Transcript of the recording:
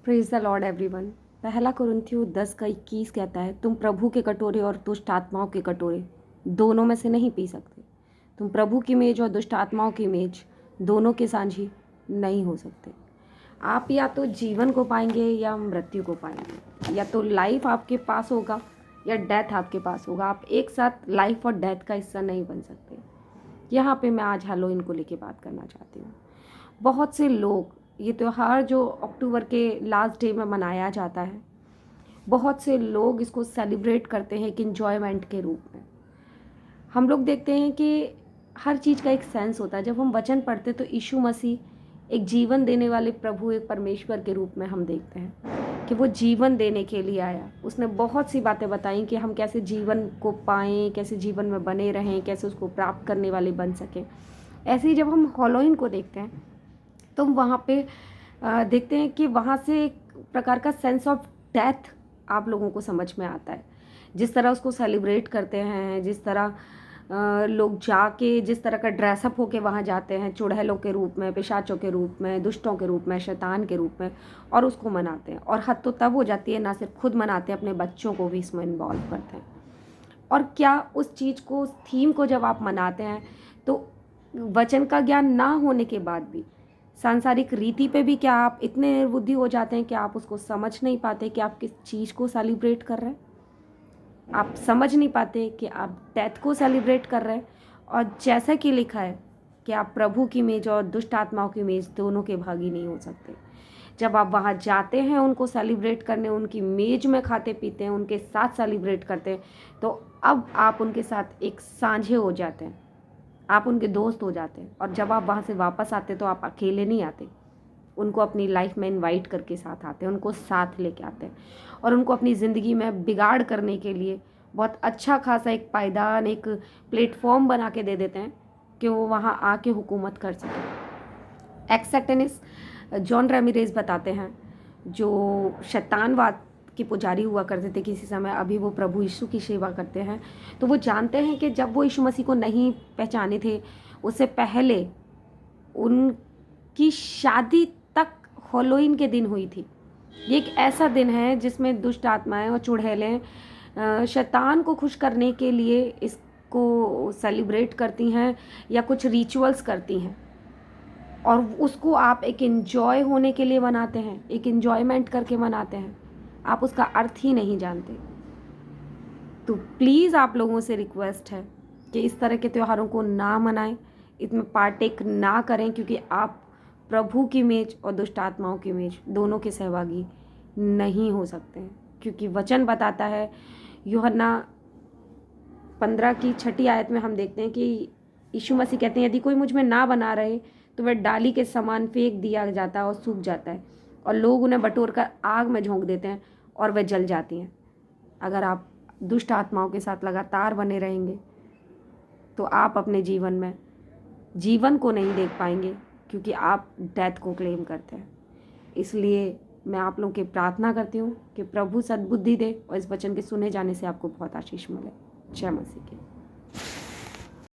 Praise the Lord everyone. पहला कुरिन्थियों 10 का 21 कहता है, तुम प्रभु के कटोरे और दुष्ट आत्माओं के कटोरे दोनों में से नहीं पी सकते। तुम प्रभु की मेज और दुष्ट आत्माओं की मेज दोनों के साझी नहीं हो सकते। आप या तो जीवन को पाएंगे या मृत्यु को पाएंगे, या तो लाइफ आपके पास होगा या डेथ आपके पास होगा। आप एक साथ लाइफ और डेथ का हिस्सा नहीं बन सकते। यहाँ पे मैं आज हैलोवीन को लेके बात करना चाहती हूँ। बहुत से लोग, ये त्यौहार जो अक्टूबर के लास्ट डे में मनाया जाता है, बहुत से लोग इसको सेलिब्रेट करते हैं एक इन्जॉयमेंट के रूप में। हम लोग देखते हैं कि हर चीज़ का एक सेंस होता है। जब हम वचन पढ़ते तो यीशु मसीह एक जीवन देने वाले प्रभु, एक परमेश्वर के रूप में हम देखते हैं कि वो जीवन देने के लिए आया। उसने बहुत सी बातें बताई कि हम कैसे जीवन को पाएं, कैसे जीवन में बने रहें, कैसे उसको प्राप्त करने वाले बन सकें। ऐसे ही जब हम हैलोवीन को देखते हैं तो वहाँ पे देखते हैं कि वहाँ से एक प्रकार का सेंस ऑफ डेथ आप लोगों को समझ में आता है। जिस तरह उसको सेलिब्रेट करते हैं, जिस तरह लोग जाके जिस तरह का ड्रेसअप होके वहाँ जाते हैं, चुड़ैलों के रूप में, पिशाचों के रूप में, दुष्टों के रूप में, शैतान के रूप में, और उसको मनाते हैं। और हद तो तब हो जाती है, ना सिर्फ खुद मनाते हैं, अपने बच्चों को भी इसमें इन्वॉल्व करते हैं। और क्या उस चीज़ को, उस थीम को जब आप मनाते हैं तो वचन का ज्ञान ना होने के बाद भी सांसारिक रीति पे भी क्या आप इतने निर्बुद्धि हो जाते हैं कि आप उसको समझ नहीं पाते कि आप किस चीज़ को सेलिब्रेट कर रहे हैं। आप समझ नहीं पाते कि आप डेथ को सेलिब्रेट कर रहे हैं। और जैसा कि लिखा है कि आप प्रभु की मेज और दुष्ट आत्माओं की मेज दोनों के भागी नहीं हो सकते। जब आप वहाँ जाते हैं उनको सेलिब्रेट करने, उनकी मेज में खाते पीते हैं, उनके साथ सेलिब्रेट करते हैं, तो अब आप उनके साथ एक साझे हो जाते हैं, आप उनके दोस्त हो जाते हैं। और जब आप वहाँ से वापस आते तो आप अकेले नहीं आते, उनको अपनी लाइफ में इनवाइट करके साथ आते हैं, उनको साथ लेके आते हैं और उनको अपनी ज़िंदगी में बिगाड़ करने के लिए बहुत अच्छा खासा एक पायदान, एक प्लेटफॉर्म बना के दे देते हैं कि वो वहाँ आके हुकूमत कर सकें। एक्सेक्टेनिस जॉन रेमिरेज बताते हैं, जो शैतानवाद के पुजारी हुआ करते थे किसी समय, अभी वो प्रभु यीशु की सेवा करते हैं। तो वो जानते हैं कि जब वो यीशु मसीह को नहीं पहचाने थे, उससे पहले उनकी शादी तक हैलोवीन के दिन हुई थी। ये एक ऐसा दिन है जिसमें दुष्ट आत्माएं और चुड़ैलें शैतान को खुश करने के लिए इसको सेलिब्रेट करती हैं या कुछ रिचुअल्स करती हैं, और उसको आप एक इन्जॉय होने के लिए मनाते हैं, एक इन्जॉयमेंट करके मनाते हैं। आप उसका अर्थ ही नहीं जानते। तो प्लीज़ आप लोगों से रिक्वेस्ट है कि इस तरह के त्योहारों को ना मनाएं, इसमें पार्टेक ना करें, क्योंकि आप प्रभु की मेज और दुष्ट आत्माओं की मेज दोनों के सहभागी नहीं हो सकते हैं। क्योंकि वचन बताता है, यूहन्ना 15 की 6 आयत में हम देखते हैं कि यीशु मसीह कहते हैं, यदि कोई मुझ में ना बना रहे तो वह डाली के समान फेंक दिया जाता है और सूख जाता है, और लोग उन्हें बटोर कर आग में झोंक देते हैं और वह जल जाती हैं। अगर आप दुष्ट आत्माओं के साथ लगातार बने रहेंगे तो आप अपने जीवन में जीवन को नहीं देख पाएंगे, क्योंकि आप डेथ को क्लेम करते हैं। इसलिए मैं आप लोगों की प्रार्थना करती हूँ कि प्रभु सद्बुद्धि दे और इस वचन के सुने जाने से आपको बहुत आशीष मिले। जय मसीह की।